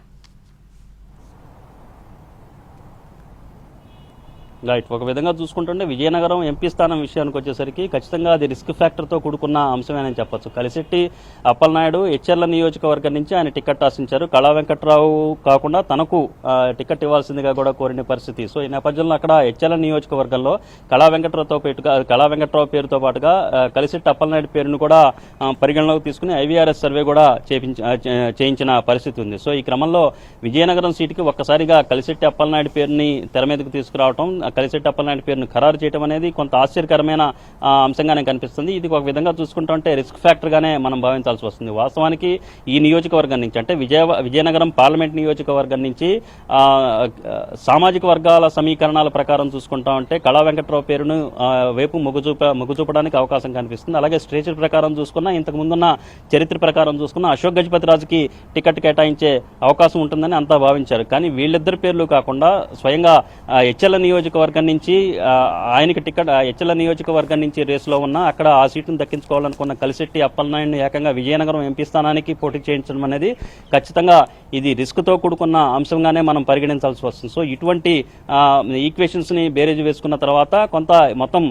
రైట్, ఒక విధంగా చూసుకుంటుంటే విజయనగరం ఎంపీ స్థానం విషయానికి వచ్చేసరికి ఖచ్చితంగా అది రిస్క్ ఫ్యాక్టర్తో కూడుకున్న అంశమేనని చెప్పొచ్చు. కలిశెట్టి అప్పలనాయుడు హెచ్ఎర్ల నియోజకవర్గం నుంచి ఆయన టికెట్ ఆశించారు. కళా వెంకట్రావు కాకుండా తనకు టికెట్ ఇవ్వాల్సిందిగా కూడా కోరిన పరిస్థితి. సో ఈ నేపథ్యంలో అక్కడ హెచ్ఎర్ల నియోజకవర్గంలో కళా వెంకట్రావు పేరుతో పాటుగా కలిశెట్టి అప్పలనాయుడు పేరును కూడా పరిగణలోకి తీసుకుని ఐవీఆర్ఎస్ సర్వే కూడా చేయించిన పరిస్థితి ఉంది. సో ఈ క్రమంలో విజయనగరం సీటుకి ఒక్కసారిగా కలిశెట్టి అప్పలనాయుడు పేరుని తెర మీదకు తీసుకురావడం, కలిశెట్టి అప్పలనాయుడు పేరును ఖరారు చేయడం అనేది కొంత ఆశ్చర్యకరమైన అంశంగానే కనిపిస్తుంది. ఇది ఒక విధంగా చూసుకుంటుంటే రిస్క్ ఫ్యాక్టర్ గానే మనం భావించాల్సి వస్తుంది. వాస్తవానికి ఈ నియోజకవర్గం నుంచి అంటే విజయనగరం పార్లమెంట్ నియోజకవర్గం నుంచి సామాజిక వర్గాల సమీకరణాల ప్రకారం చూసుకుంటా ఉంటే కళా వెంకట్రావు పేరును వైపు మొగ్గు చూపడానికి అవకాశం కనిపిస్తుంది. అలాగే స్ట్రేచర్ ప్రకారం చూసుకున్నా, ఇంతకు ముందున్న చరిత్ర ప్రకారం చూసుకున్నా అశోక్ గజపతిరాజుకి టికెట్ కేటాయించే అవకాశం ఉంటుందని అంతా భావించారు. కానీ వీళ్ళిద్దరి పేర్లు కాకుండా స్వయంగా హెచ్ఎల్ నియోజకవర్గం నుంచి ఆయనకి టికెట్ హెచ్ఎల్ నియోజకవర్గం నుంచి రేసులో ఉన్న అక్కడ ఆ సీటును దక్కించుకోవాలనుకున్న కలిశెట్టి అప్పలనాయుడిని ఏకంగా విజయనగరం ఎంపీ స్థానానికి పోటీ చేయించడం అనేది ఖచ్చితంగా ఇది రిస్క్తో కూడుకున్న అంశంగానే మనం పరిగణించాల్సి వస్తుంది. సో ఇటువంటి ఈక్వేషన్స్ని బేరేజ్ వేసుకున్న తర్వాత కొంత మొత్తం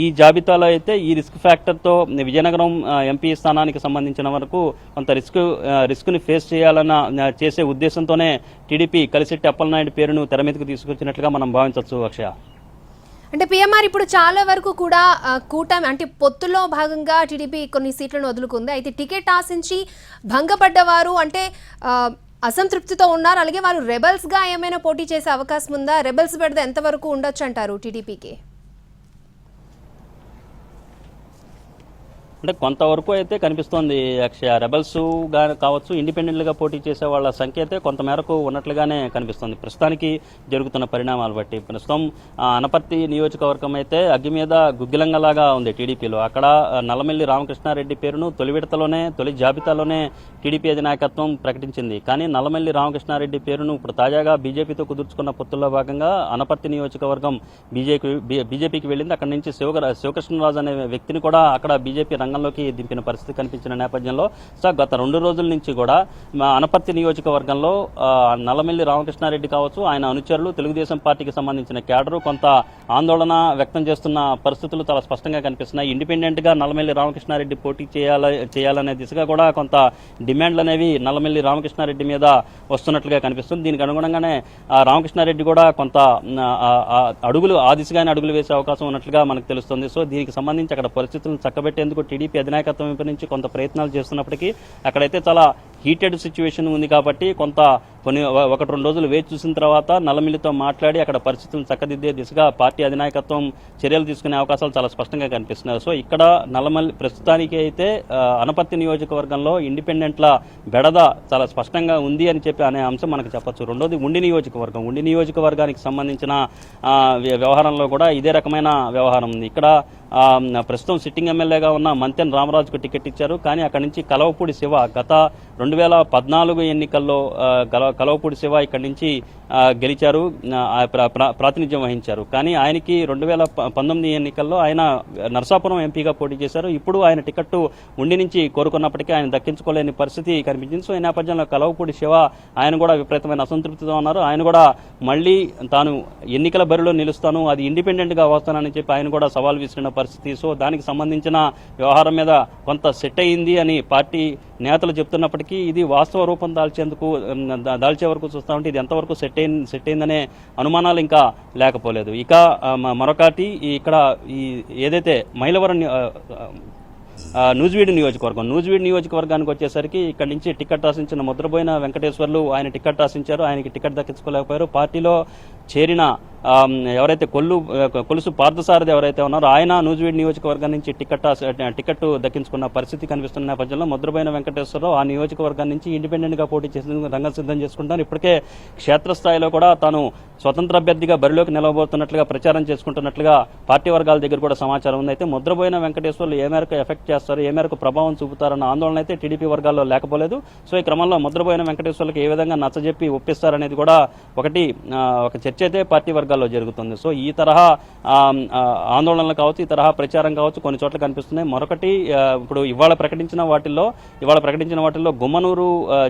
ఈ జాబితాలో అయితే ఈ రిస్క్ ఫ్యాక్టర్తో విజయనగరం ఎంపీ స్థానానికి సంబంధించిన వరకు కొంత రిస్క్ని ఫేస్ చేసే ఉద్దేశంతోనే టీడీపీ కలిశెట్టి అప్పలనాయుడు పేరును తెర మీదకు తీసుకొచ్చినట్లుగా మనం భావించవచ్చు. అక్షయ, అంటే పిఎంఆర్ ఇప్పుడు చాలా వరకు కూడా కూటమి అంటే పొత్తులో భాగంగా టీడీపీ కొన్ని సీట్లను వదులుకుంది. అయితే టికెట్ ఆశించి భంగపడ్డవారు అంటే అసంతృప్తితో ఉన్నారు. అలాగే వారు రెబల్స్గా ఏమైనా పోటీ చేసే అవకాశం ఉందా? రెబల్స్ పెడితే ఎంతవరకు ఉండొచ్చు అంటారు టీడీపీకి? అంటే కొంతవరకు అయితే కనిపిస్తోంది అక్షయ. రెబల్స్ కావచ్చు, ఇండిపెండెంట్గా పోటీ చేసే వాళ్ళ సంఖ్య అయితే కొంతమేరకు ఉన్నట్లుగానే కనిపిస్తుంది ప్రస్తుతానికి జరుగుతున్న పరిణామాలు బట్టి. ప్రస్తుతం అనపర్తి నియోజకవర్గం అయితే అగ్గి మీద గుగ్గిలంగలాగా ఉంది టీడీపీలో. అక్కడ నల్లమిల్లి రామకృష్ణారెడ్డి పేరును తొలి జాబితాలోనే టీడీపీ అధినాయకత్వం ప్రకటించింది. కానీ నల్లమిల్లి రామకృష్ణారెడ్డి పేరును ఇప్పుడు తాజాగా బీజేపీతో కుదుర్చుకున్న పొత్తుల్లో భాగంగా అనపర్తి నియోజకవర్గం బీజేపీకి వెళ్ళింది. అక్కడి నుంచి శివకృష్ణరాజు అనే వ్యక్తిని కూడా అక్కడ బీజేపీ రంగంలోకి దింపిన పరిస్థితి కనిపించిన నేపథ్యంలో గత 2 రోజుల నుంచి కూడా అనపర్తి నియోజకవర్గంలో నల్లమిల్లి రామకృష్ణారెడ్డి కావచ్చు, ఆయన అనుచరులు, తెలుగుదేశం పార్టీకి సంబంధించిన క్యాడరు కొంత ఆందోళన వ్యక్తం చేస్తున్న పరిస్థితులు చాలా స్పష్టంగా కనిపిస్తున్నాయి. ఇండిపెండెంట్ గా నల్లమిల్లి రామకృష్ణారెడ్డి పోటీ చేయాలనే దిశగా కూడా కొంత డిమాండ్లు అనేవి నల్లమిల్లి రామకృష్ణారెడ్డి మీద వస్తున్నట్లుగా కనిపిస్తుంది. దీనికి అనుగుణంగానే రామకృష్ణారెడ్డి కూడా కొంత ఆ దిశగానే అడుగులు వేసే అవకాశం ఉన్నట్లుగా మనకు తెలుస్తుంది. సో దీనికి సంబంధించి అక్కడ పరిస్థితులను చక్కబెట్టేందుకు టీడీపీ అధినాయకత్వం వైపు నుంచి కొంత ప్రయత్నాలు చేస్తున్నప్పటికీ అక్కడైతే చాలా హీటెడ్ సిచ్యువేషన్ ఉంది కాబట్టి కొన్ని 1-2 రోజులు వేచి చూసిన తర్వాత నల్లమిల్లితో మాట్లాడి అక్కడ పరిస్థితులను చక్కదిద్దే దిశగా పార్టీ అధినాయకత్వం చర్యలు తీసుకునే అవకాశాలు చాలా స్పష్టంగా కనిపిస్తున్నాయి. సో ఇక్కడ నల్లమల్లి ప్రస్తుతానికి అయితే అనపర్తి నియోజకవర్గంలో ఇండిపెండెంట్ల బెడద చాలా స్పష్టంగా ఉంది అని చెప్పి అనే అంశం మనకు చెప్పొచ్చు. రెండోది ఉండి నియోజకవర్గానికి సంబంధించిన వ్యవహారంలో కూడా ఇదే రకమైన వ్యవహారం ఉంది. ఇక్కడ ప్రస్తుతం సిట్టింగ్ ఎమ్మెల్యేగా ఉన్న మంతెన రామరాజుకు టికెట్ ఇచ్చారు. కానీ అక్కడి నుంచి కలవపూడి శివ గత 2014 ఎన్నికల్లో కలవపూడి శివ ఇక్కడి నుంచి గెలిచారు, ప్రాతినిధ్యం వహించారు. కానీ ఆయనకి 2019 ఎన్నికల్లో ఆయన నరసాపురం ఎంపీగా పోటీ చేశారు. ఇప్పుడు ఆయన టికెట్ ఉండి నుంచి కోరుకున్నప్పటికీ ఆయన దక్కించుకోలేని పరిస్థితి కనిపించింది. సో ఈ నేపథ్యంలో కలవపూడి శివ ఆయన కూడా విపరీతమైన అసంతృప్తితో ఉన్నారు. ఆయన కూడా మళ్ళీ తాను ఎన్నికల బరిలో నిలుస్తాను, అది ఇండిపెండెంట్గా వస్తానని చెప్పి ఆయన కూడా సవాల్ విసిరిన పరిస్థితి. సో దానికి సంబంధించిన వ్యవహారం మీద కొంత సెట్ అయింది అని పార్టీ నేతలు చెప్తున్నప్పటికీ ఇది వాస్తవ రూపం దాల్చే వరకు చూస్తా ఉంటే ఇది ఎంతవరకు సెట్ అయిందనే అనుమానాలు ఇంకా లేకపోలేదు. ఇక మరొకటి ఇక్కడ ఏదైతే మైలవరం నూజివీడు నియోజకవర్గానికి వచ్చేసరికి ఇక్కడి నుంచి టికెట్ ఆశించిన ముద్రబోయిన వెంకటేశ్వర్లు ఆయన టికెట్ ఆశించారు. ఆయనకి టికెట్ దక్కించుకోలేకపోయారు. పార్టీలో చేరిన ఎవరైతే కొలుసు పార్థసారథి ఎవరైతే ఉన్నారో ఆయన నూజివీడు నియోజకవర్గం నుంచి టికెట్ దక్కించుకున్న పరిస్థితి కనిపిస్తున్న నేపథ్యంలో ముద్రబోయిన వెంకటేశ్వరరావు ఆ నియోజకవర్గం నుంచి ఇండిపెండెంట్ గా పోటీ చేసేందుకు రంగం సిద్ధం చేసుకుంటారు. ఇప్పటికే క్షేత్రస్థాయిలో కూడా తాను స్వతంత్ర అభ్యర్థిగా బరిలోకి నిలవబోతున్నట్లుగా ప్రచారం చేసుకుంటున్నట్లుగా పార్టీ వర్గాల దగ్గర కూడా సమాచారం ఉంది. అయితే ముద్రబోయిన వెంకటేశ్వర్లు ఏ మేరకు ఎఫెక్ట్ చేస్తారు, ఏ మేరకు ప్రభావం చూపుతారన్న ఆందోళన అయితే టీడీపీ వర్గాల్లో లేకపోలేదు. సో ఈ క్రమంలో ముద్రబోయిన వెంకటేశ్వర్లకు ఏ విధంగా నచ్చజెప్పి ఒప్పిస్తారనేది కూడా ఒక చర్చ అయితే పార్టీ వర్గాల్లో జరుగుతుంది. సో ఈ తరహా ఆందోళనలు కావచ్చు, ఈ తరహా ప్రచారం కావచ్చు కొన్ని చోట్ల కనిపిస్తున్నాయి. మరొకటి ఇప్పుడు ఇవాళ ప్రకటించిన వాటిల్లో గుమ్మనూరు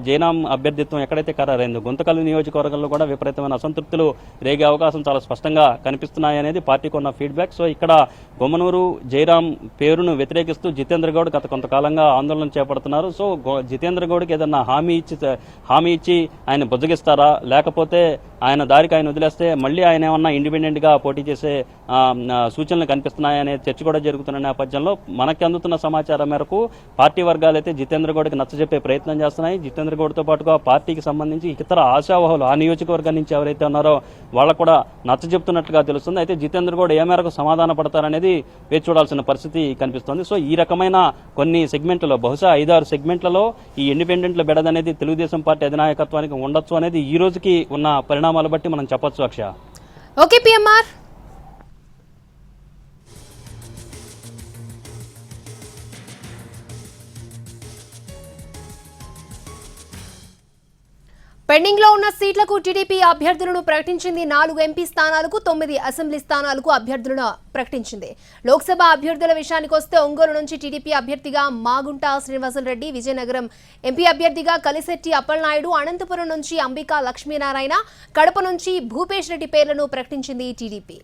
జైనాం అభ్యర్థిత్వం ఎక్కడైతే ఖరారైందో గుంతకల్లు నియోజకవర్గంలో కూడా విపరీతమైన అసంతృప్తులు రేగే అవకాశం చాలా స్పష్టంగా కనిపిస్తున్నాయి అనేది పార్టీకి ఉన్న ఫీడ్బ్యాక్. సో ఇక్కడ గుమ్మనూరు జైరాం పేరును వ్యతిరేకిస్తూ జితేంద్ర గౌడ్ గత కొంతకాలంగా ఆందోళన చేపడుతున్నారు. సో జితేంద్ర గౌడ్కి ఏదన్నా హామీ ఇచ్చి ఆయన బుజ్జగిస్తారా, లేకపోతే ఆయన దారికి ఆయన వదిలేస్తే మళ్ళీ ఆయన ఏమన్నా ఇండిపెండెంట్ గా పోటీ చేసే సూచనలు కనిపిస్తున్నాయనే చర్చ కూడా జరుగుతున్న నేపథ్యంలో మనకి అందుతున్న సమాచారం మేరకు పార్టీ వర్గాలు అయితే జితేంద్ర గౌడ్కి నచ్చజెప్పే ప్రయత్నం చేస్తున్నాయి. జితేంద్ర గౌడ్తో పాటుగా పార్టీకి సంబంధించి ఇతర ఆశావహులు ఆ నియోజకవర్గం నుంచి ఎవరైతే ఉన్నారో వాళ్ళకు కూడా నచ్చజెప్తున్నట్లుగా తెలుస్తుంది. అయితే జితేంద్ర గౌడ్ ఏ మేరకు సమాధాన పడతారనేది వేచి చూడాల్సిన పరిస్థితి కనిపిస్తుంది. సో ఈ రకమైన కొన్ని సెగ్మెంట్లలో బహుశా 5-6 సెగ్మెంట్లలో ఈ ఇండిపెండెంట్ల బెడదనేది తెలుగుదేశం పార్టీ అధినాయకత్వానికి ఉండొచ్చు అనేది ఈ రోజుకి ఉన్న పరిణామాలు బట్టి మనం చెప్పొచ్చు. అక్షయ. Okay PMR. పెండింగ్ లో ఉన్న సీట్లకు టీడీపీ అభ్యర్థులను ప్రకటించింది. 4 ఎంపీ స్థానాలకు 9 అసెంబ్లీ స్థానాలకు అభ్యర్థులను ప్రకటించింది. లోక్సభ అభ్యర్థుల విషయానికి వస్తే ఒంగోలు నుంచి టీడీపీ అభ్యర్థిగా మాగుంట శ్రీనివాసరెడ్డి, విజయనగరం ఎంపీ అభ్యర్థిగా కలిశెట్టి అప్పలనాయుడు, అనంతపురం నుంచి అంబికా లక్ష్మీనారాయణ, కడప నుంచి భూపేష్ రెడ్డి పేర్లను ప్రకటించింది టీడీపీ.